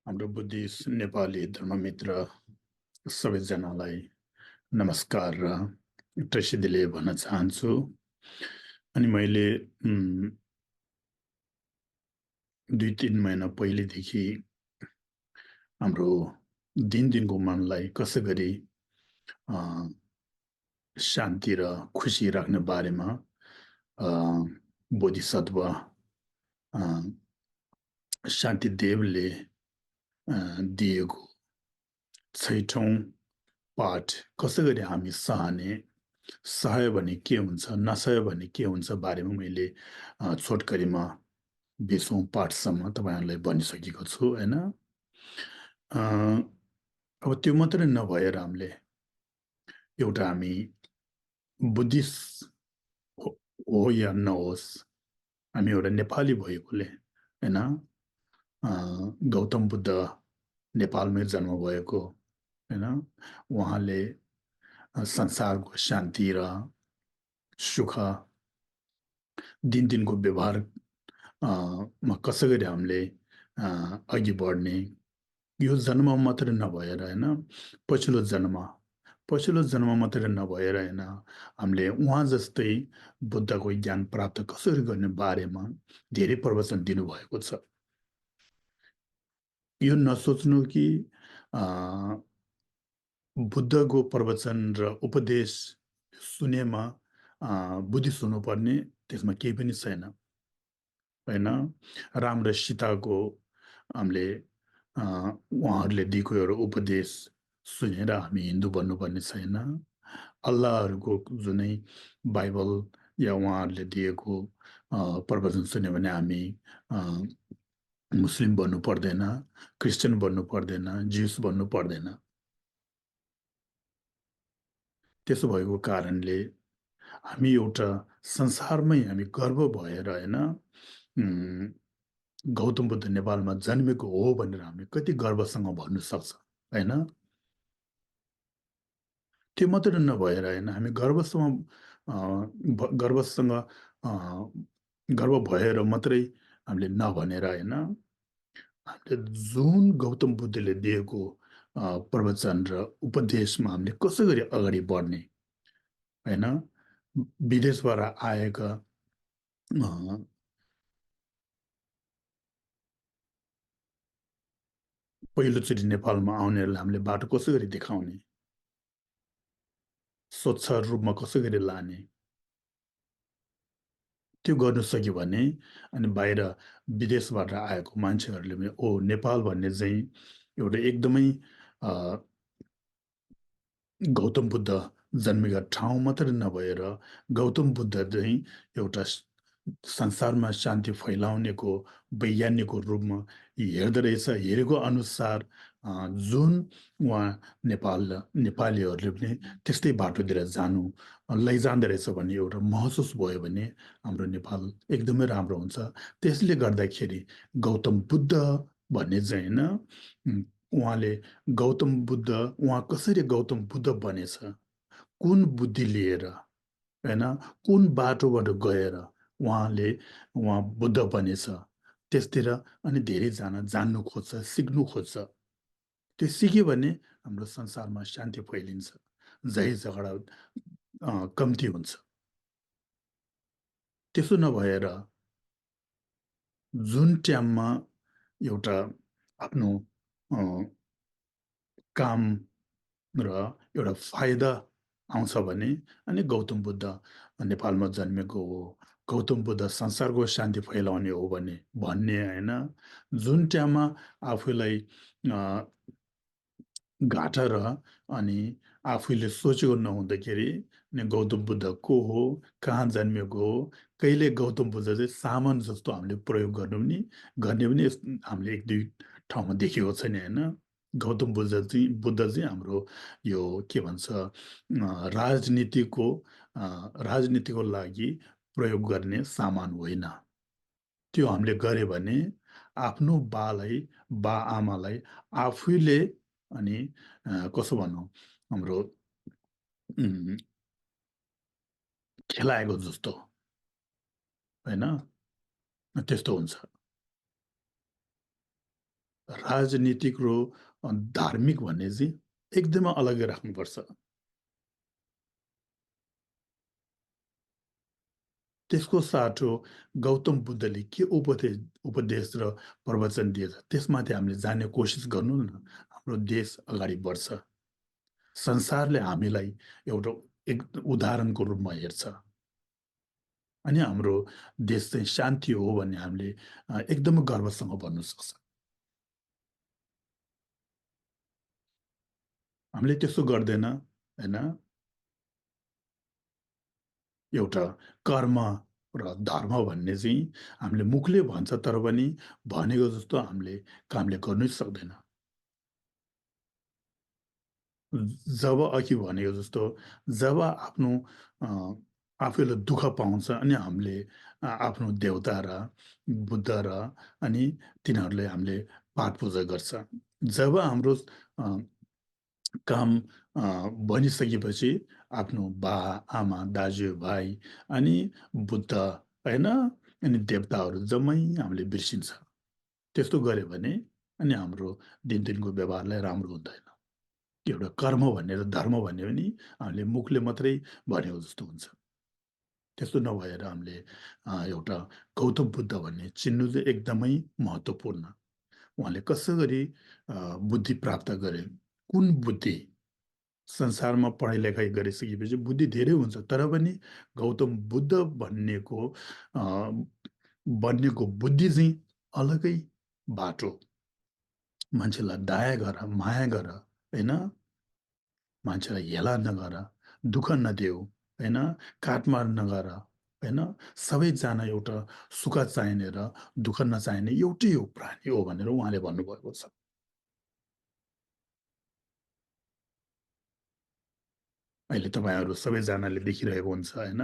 हाम्रो बुद्धिस्ट नेपाली धर्ममित्र सबैजनालाई नमस्कार र ट्रेसी दिले भन्न चाहन्छु। अनि मैले 2-3 महिना पहिलेदेखि हाम्रो दिनको मनलाई कसै गरी शान्ति र खुसी राख्ने बारेमा बोधिसत्व शान्तिदेवले दिएको 6औं पाठ कसै गरी हामी सहायो भने के हुन्छ, नसहायो भने के हुन्छ बारेमा मैले छोटकरीमा 20औं पाठसम्म तपाईँहरूलाई भनिसकेको छु होइन। अब त्यो मात्रै नभएर हामी बुद्धिस्ट हो या नहोस्, हामी एउटा नेपाली भएकोले होइन, गौतम बुद्ध नेपालमै जन्म भएको होइन, उहाँले संसारको शान्ति र सुख दिनको व्यवहार मा कसै गरी हामीले अघि बढ्ने, यो जन्म मात्रै नभएर होइन, पछिल्लो जन्म मात्रै नभएर होइन, हामीले उहाँ जस्तै बुद्धको ज्ञान प्राप्त कसरी गर्ने बारेमा धेरै प्रवचन दिनुभएको छ। यो नसोच्नु कि बुद्धको प्रवचन र उपदेश सुनेमा बुद्धिस्ट हुनुपर्ने, त्यसमा केही पनि छैन होइन। राम र सीताको हामीले उहाँहरूले दिएको एउटा उपदेश सुनेर हामी हिन्दू बन्नुपर्ने छैन। अल्लाहहरूको जुनै बाइबल या उहाँहरूले दिएको प्रवचन सुन्यो भने हामी मुस्लिम बन्नु पर्दैन, क्रिस्चियन बन्नु पर्दैन, जिउस बन्नु पर्दैन। त्यसो भएको कारणले हामी एउटा संसारमै हामी गर्व भएर होइन, गौतम बुद्ध नेपालमा जन्मेको हो भनेर हामी कति गर्वसँग भन्नु सक्छ होइन। त्यो मात्रै नभएर होइन, हामी गर्व भएर मात्रै हामीले नभनेर होइन, हामीले जुन गौतम बुद्धले दिएको प्रवचन र उपदेशमा हामीले कसै गरी अगाडि बढ्ने होइन। विदेशबाट आएका पहिलोचोटि नेपालमा आउनेहरूलाई हामीले बाटो कसै गरी देखाउने, स्वच्छ रूपमा कसै गरी लाने, त्यो गर्नु सक्यो भने अनि बाहिर विदेशबाट आएको मान्छेहरूले पनि ओ नेपाल भन्ने चाहिँ एउटा एकदमै गौतम बुद्ध जन्मेका ठाउँ मात्रै नभएर गौतम बुद्ध चाहिँ एउटा संसारमा शान्ति फैलाउनेको वैज्ञानिकको रूपमा हेरेको अनुसार जुन उहाँ नेपालीहरूले पनि त्यस्तै बाटोतिर लैजाँदो रहेछ भन्ने एउटा महसुस भयो भने हाम्रो नेपाल एकदमै राम्रो हुन्छ। त्यसले गर्दाखेरि गौतम बुद्ध भन्ने चाहिँ होइन, उहाँ कसरी गौतम बुद्ध बनेछ, कुन बुद्धि लिएर होइन, कुन बाटोबाट गएर उहाँ बुद्ध बनेछ, त्यसतिर अनि धेरैजना जान्नु खोज्छ, सिक्नु खोज्छ। त्यो सिक्यो भने हाम्रो संसारमा शान्ति फैलिन्छ, झै झगडा कम्ती हुन्छ। त्यसो नभएर जुन टाइममा एउटा आफ्नो काम र एउटा फाइदा आउँछ भने अनि गौतम बुद्ध नेपालमा जन्मेको हो, गौतम बुद्ध संसारको शान्ति फैलाउने हो भन्ने होइन। जुन टाइममा आफूलाई घाटा र अनि आफूले सोचेको नहुँदाखेरि गौतम बुद्ध को हो, कहाँ जन्मेको हो, कहिले गौतम बुद्ध चाहिँ सामान जस्तो हामीले प्रयोग गर्ने पनि हामीले 1-2 ठाउँमा देखेको छैन होइन। गौतम बुद्ध चाहिँ हाम्रो यो के भन्छ राजनीतिको लागि प्रयोग गर्ने सामान होइन। त्यो हामीले गरे भने आफ्नो बा आमालाई आफैले अनि कसो भनौँ हाम्रो खेलाएको जस्तो होइन, त्यस्तो हुन्छ। राजनीतिक र धार्मिक भन्ने चाहिँ एकदमै अलग्गै राख्नुपर्छ। त्यसको साटो गौतम बुद्धले के उपदेश र प्रवचन दिएछ, त्यसमाथि हामीले जान्ने कोसिस गर्नु न, हाम्रो देश अगाडि बढ्छ। संसारले हामीलाई एउटा एक उदाहरणको रूपमा हेर्छ अनि हाम्रो देश चाहिँ शान्ति हो भन्ने हामीले एकदमै गर्वसँग भन्नु सक्छ। हामीले त्यसो गर्दैन, होइन? एउटा कर्म र धर्म भन्ने चाहिँ हामीले मुखले भन्छ तर पनि भनेको जस्तो हामीले कामले गर्नै सक्दैन। जब अघि भनेको जस्तो जब आफ्नो अ, आफैले दुःख पाउँछ अनि हामीले आफ्नो देवता र बुद्ध र अनि तिनीहरूले हामीले पाठ पूजा गर्छ। जब हाम्रो अ, काम बनिसकेपछि आफ्नो बा, आमा, दाजु, भाइ अनि बुद्ध, होइन? अनि देवताहरू जम्मै हामीले बिर्सिन्छ। त्यस्तो गऱ्यो भने अनि हाम्रो दिनदिनको व्यवहारलाई राम्रो हुँदैन। एउटा कर्म भन्ने र धर्म भन्ने पनि हामीले मुखले मात्रै भनेको जस्तो हुन्छ। त्यस्तो नभएर हामीले एउटा गौतम बुद्ध भन्ने चिन्नु चाहिँ एकदमै महत्त्वपूर्ण। उहाँले कसरी बुद्धि प्राप्त गरे? कुन बुद्धि? संसारमा पढाइ-लेखाइ गरिसकेपछि बुद्धि धेरै हुन्छ, तर पनि गौतम बुद्ध भन्नेको अ, बन्नेको बुद्धि चाहिँ अलगै बाटो। मान्छेलाई दया गर, माया गर, होइन? मान्छेलाई हेला नगर, दुःख नदेऊ, होइन? काटमार नगर, होइन? सबैजना एउटा सुख चाहिने र दुःख नचाहिने एउटै हो, प्राणी हो भनेर उहाँले भन्नुभएको छ। अहिले तपाईँहरू सबैजनाले देखिरहेको हुन्छ, होइन?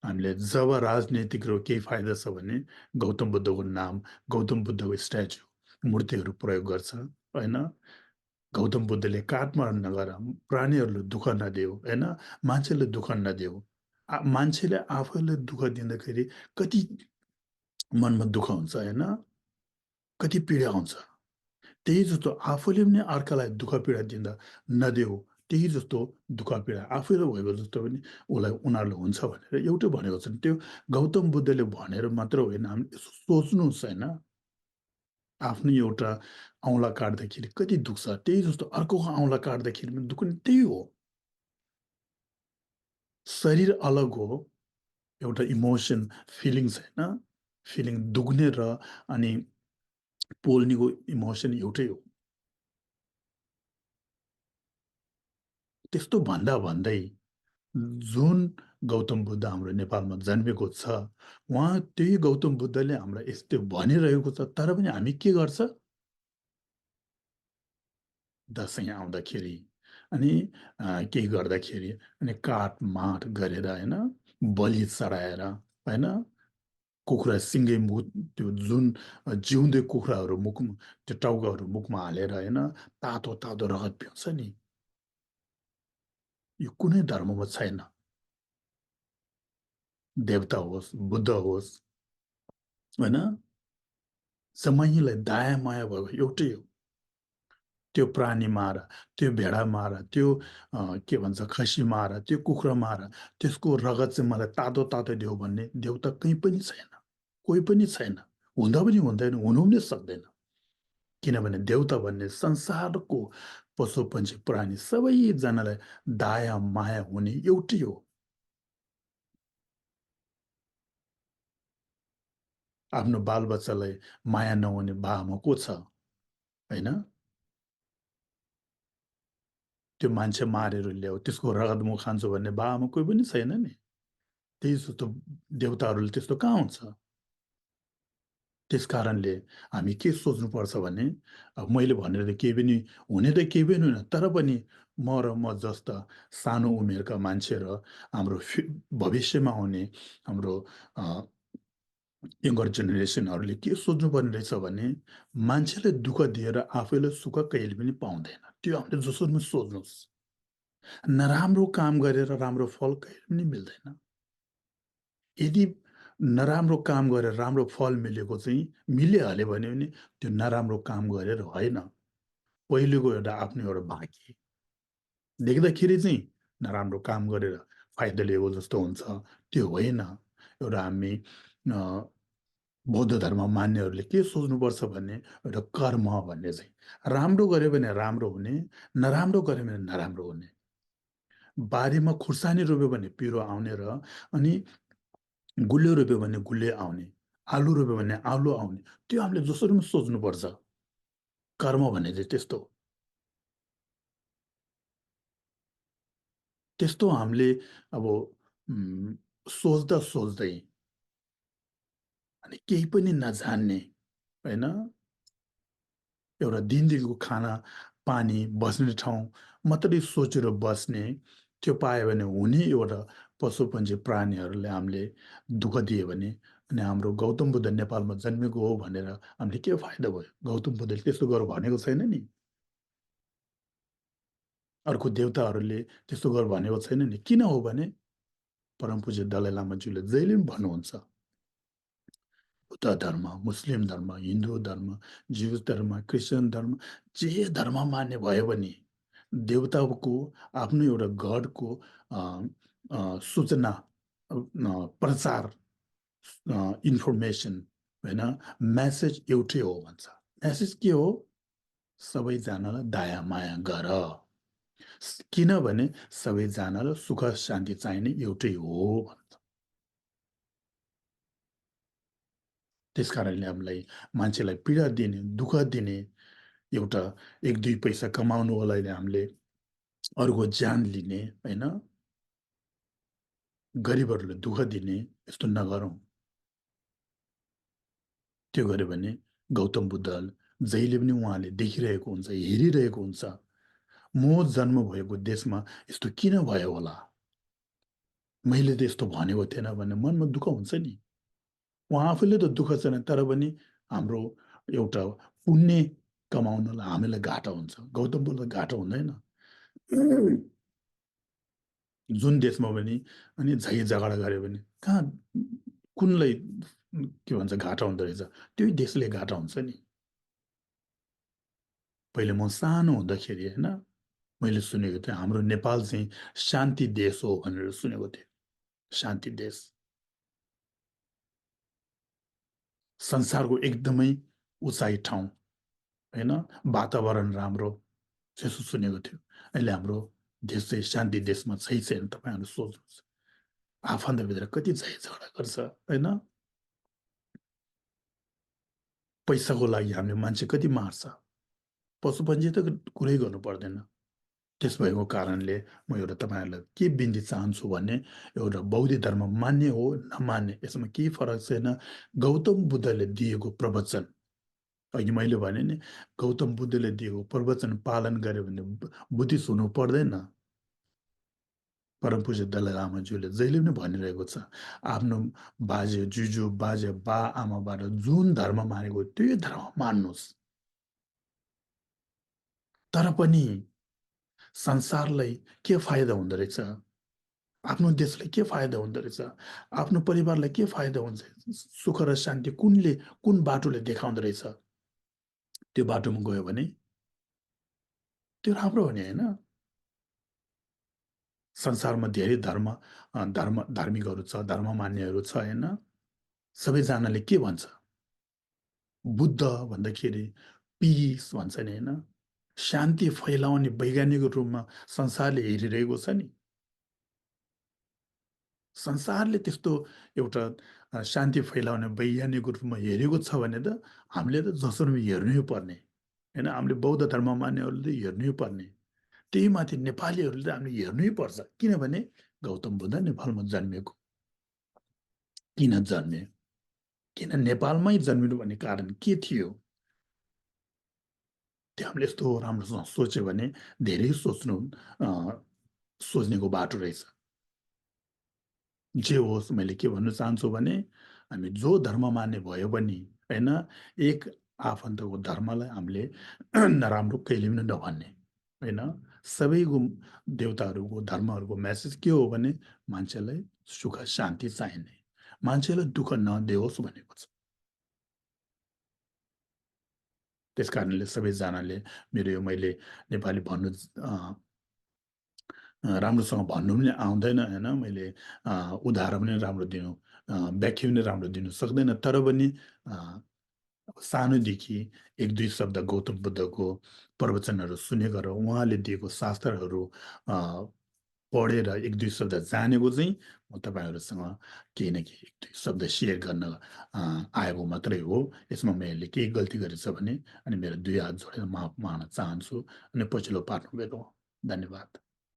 हामीले जब राजनीतिक र केही फाइदा छ भने गौतम बुद्धको नाम, गौतम बुद्धको स्ट्याचु, मूर्तिहरू प्रयोग गर्छ, होइन? गौतम बुद्धले काटमार नगर, प्राणीहरूले दुःख नदेऊ, होइन? मान्छेले दुःख नदेऊ। मान्छेले आफैले दुःख दिँदाखेरि कति मनमा दुःख हुन्छ, होइन? कति पीडा हुन्छ। त्यही जस्तो आफूले पनि अर्कालाई दुःख पीडा दिँदा नदेऊ, त्यही जस्तो दुःख पीडा आफैलाई भएको जस्तो पनि उनीहरूलाई हुन्छ भनेर एउटै भनेको छन्। त्यो गौतम बुद्धले भनेर मात्र होइन, हामीले यसो सोच्नुहोस्, होइन? आफ्नो एउटा औँला काट्दाखेरि कति दुख्छ, त्यही जस्तो अर्कोको औँला काट्दाखेरि पनि दुख्ने त्यही हो। शरीर अलग हो, एउटा इमोसन, फिलिङ्स, होइन? फिलिङ दुख्ने र अनि पोल्नेको इमोसन एउटै हो। त्यस्तो भन्दा-भन्दै जुन गौतम बुद्ध हाम्रो नेपालमा जन्मेको छ, उहाँ त्यही गौतम बुद्धले हामीलाई यस्तो भनिरहेको छ, तर पनि हामी के गर्छ? दसैँ आउँदाखेरि अनि केही गर्दाखेरि अनि काटमाट गरेर, होइन? बलि चढाएर, होइन? कुखुरा सिङ्गै त्यो जुन जिउँदो कुखुराहरू मुखमा त्यो टाउकाहरू मुखमा हालेर, होइन? तातो तातो रगत पिउँछ नि, यो कुनै धर्ममा छैन। देवता होस्, बुद्ध होस्, होइन? सबैलाई दया माया भएको एउटै हो। त्यो प्राणी मार, त्यो भेडा मार, त्यो के भन्छ खसी मार, त्यो कुखुरा मार, त्यसको रगत चाहिँ मलाई तातो तातो देऊ भन्ने देउता कहीँ पनि छैन। कोही पनि छैन। हुँदा पनि हुँदैन, हुनु पनि सक्दैन। किनभने देउता भन्ने संसारको पशु पंक्षी प्राणी सबैजनालाई दया माया हुने एउटै हो। आफ्नो बालबच्चालाई माया नहुने बाआमा को छ, होइन? त्यो मान्छे मारेर ल्याऊ, त्यसको रगत म खान्छु भन्ने बाआमा कोही पनि छैन नि। त्यही जस्तो देउताहरूले त्यस्तो कहाँ हुन्छ? त्यसकारणले हामी के सोच्नुपर्छ भने मैले भनेर त केही पनि हुने त केही पनि होइन, तर पनि म जस्ता सानो उमेरका मान्छे र हाम्रो भविष्यमा आउने हाम्रो अ, यङ्गर जेनेरेसनहरूले के सोच्नुपर्ने रहेछ भने मान्छेले दुःख दिएर आफैले सुख कहिले पनि पाउँदैन। त्यो हामीले जसरी पनि सोच्नुहोस्। नराम्रो काम गरेर राम्रो फल कहिले पनि मिल्दैन। यदि नराम्रो काम गरेर राम्रो फल मिलेको चाहिँ मिलिहाल्यो भने पनि त्यो नराम्रो काम गरेर होइन। पहिलेको एउटा आफ्नो एउटा बाँकी देख्दाखेरि चाहिँ नराम्रो काम गरेर फाइदा लिएको जस्तो हुन्छ, त्यो होइन। एउटा हामी बौद्ध धर्म मान्नेहरूले के सोच्नुपर्छ भने एउटा कर्म भन्ने चाहिँ राम्रो गऱ्यो भने राम्रो हुने, नराम्रो गऱ्यो भने नराम्रो हुने। बारीमा खुर्सानी रोप्यो भने पिरो आउने र अनि गुलियो रोप्यो भने गुलियो आउने, आलु रोप्यो भने आलु आउने, त्यो हामीले जसरी पनि सोच्नुपर्छ। कर्म भन्ने चाहिँ त्यस्तो हो। त्यस्तो हामीले अब सोच्दा सोच्दै अनि केही पनि नजान्ने होइन, एउटा दिनदिनको खाना पानी बस्ने ठाउँ मात्रै सोचेर बस्ने, त्यो पायो भने हुने एउटा पशुपन्छी प्राणीहरूलाई हामीले दुःख दियो भने अनि हाम्रो गौतम बुद्ध नेपालमा जन्मेको हो भनेर हामीले के फाइदा भयो? गौतम बुद्धले त्यस्तो गर भनेको छैन नि। अर्को देवताहरूले त्यस्तो गर भनेको छैन नि। किन हो भने परम पूज्य दलाई लामाज्यूले जहिले पनि भन्नुहुन्छ, बुद्ध धर्म, मुस्लिम धर्म, हिन्दू धर्म, जिउ धर्म, क्रिस्चियन धर्म, जे धर्म मान्ने भयो भने देवताको आफ्नो एउटा गडको सूचना प्रचार इन्फर्मेसन होइन, म्यासेज एउटै हो भन्छ। म्यासेज के हो? सबैजनालाई दया माया गर, किनभने सबैजनालाई सुख शान्ति चाहिने एउटै हो भन्छ। त्यस कारणले हामीलाई मान्छेलाई पीडा दिने, दुःख दिने, एउटा एक दुई पैसा कमाउनुको लागि हामीले अरूको ज्यान लिने होइन, गरिबहरूलाई दुःख दिने, यस्तो नगरौँ। त्यो गर्यो भने गौतम बुद्ध जहिले पनि उहाँले देखिरहेको हुन्छ, हेरिरहेको हुन्छ, म जन्म भएको देशमा यस्तो किन भयो होला, मैले त यस्तो भनेको थिएन भन्ने मनमा दुःख हुन्छ नि। उहाँ आफूले त दुःख छैन, तर पनि हाम्रो एउटा पुण्य कमाउनलाई हामीलाई घाटा हुन्छ। गौतम बुद्ध घाटा हुँदैन। जुन देशमा पनि अनि झै झगडा गऱ्यो भने कहाँ कुनलाई के भन्छ घाटा हुँदो रहेछ? त्यही देशले घाटा हुन्छ नि। पहिले म सानो हुँदाखेरि होइन, मैले सुनेको थिएँ हाम्रो नेपाल चाहिँ शान्ति देश हो भनेर सुनेको थिएँ। शान्ति देश, संसारको एकदमै उचाइ ठाउँ होइन, वातावरण राम्रो, त्यसो सुनेको थियो। अहिले हाम्रो देश चाहिँ शान्ति देशमा छैन। तपाईँहरू सोच्नुहोस्, आफन्तभित्र कति झै झगडा गर्छ होइन, पैसाको लागि हामीले मान्छे कति मार्छ, पशुपन्छी त कुरै गर्नु पर्दैन। त्यस भएको कारणले म एउटा तपाईँहरूलाई के बिन्ती चाहन्छु भने एउटा बौद्ध धर्म मान्ने हो नमान्ने यसमा केही फरक छैन। गौतम बुद्धले दिएको प्रवचन, अघि मैले भने नि, गौतम बुद्धले दिएको प्रवचन पालन गर्यो भने बुद्धिस्ट हुनु पर्दैन। परम पूज्य दलाई लामाज्यूले जहिले पनि भनिरहेको छ, आफ्नो बाजे जुजू बाजे बा आमाबाट जुन धर्म मानेको त्यही धर्म मान्नुहोस्। तर पनि संसारलाई के फाइदा हुँदो रहेछ, आफ्नो देशलाई के फाइदा हुँदो रहेछ, आफ्नो परिवारलाई के फाइदा हुन्छ, सुख र शान्ति कुन बाटोले देखाउँदो रहेछ, त्यो बाटोमा गयो भने त्यो राम्रो हो नि होइन। संसारमा धेरै धार्मिकहरू छ, धर्म मान्नेहरू छ होइन। सबैजनाले के भन्छ? बुद्ध भन्दाखेरि पिस भन्छ नि होइन, शान्ति फैलाउने वैज्ञानिक रूपमा संसारले हेरिरहेको छ नि। संसारले त्यस्तो एउटा शान्ति फैलाउने वैज्ञानिक रूपमा हेरेको छ भने त हामीले त जसरी हेर्नै पर्ने होइन। हामीले बौद्ध धर्म मान्नेहरूले त हेर्नै पर्ने, त्यही माथि नेपालीहरूले त हामीले हेर्नै पर्छ। किनभने गौतम बुद्ध नेपालमा जन्मेको, किन जन्मे, किन नेपालमै जन्मिनु भन्ने कारण के थियो, त्यो हामीले यस्तो राम्रोसँग सोच्यो भने धेरै सोच्नेको बाटो रहेछ। जे होस्, मैले के भन्न चाहन्छु भने हामी जो धर्म मान्ने भयो पनि होइन, एक आफन्तको धर्मलाई हामीले नराम्रो कहिले पनि नभन्ने होइन। सबैको देवताहरूको धर्महरूको म्यासेज के हो भने मान्छेलाई सुख शान्ति चाहिने, मान्छेलाई दुःख नदेओस् भनेको छ। त्यस कारणले सबैजनाले मेरो यो मैले नेपाली भन्नु राम्रोसँग भन्नु पनि आउँदैन होइन, मैले उदाहरण पनि राम्रो दिनु व्याख्या पनि राम्रो दिनु सक्दैन, तर पनि अ, सानोदेखि 1-2 शब्द गौतम बुद्धको प्रवचनहरू सुनेको र उहाँले दिएको शास्त्रहरू अ, पढेर 1-2 शब्द जानेको चाहिँ म तपाईँहरूसँग केही न केही 1-2 शब्द सेयर गर्न आएको मात्रै हो। यसमा मैले केही गल्ती गरेछ भने अनि मेरो 2 हात जोडेर माफ माग्न चाहन्छु अनि पछिल्लो पार्ट गरौँ। धन्यवाद।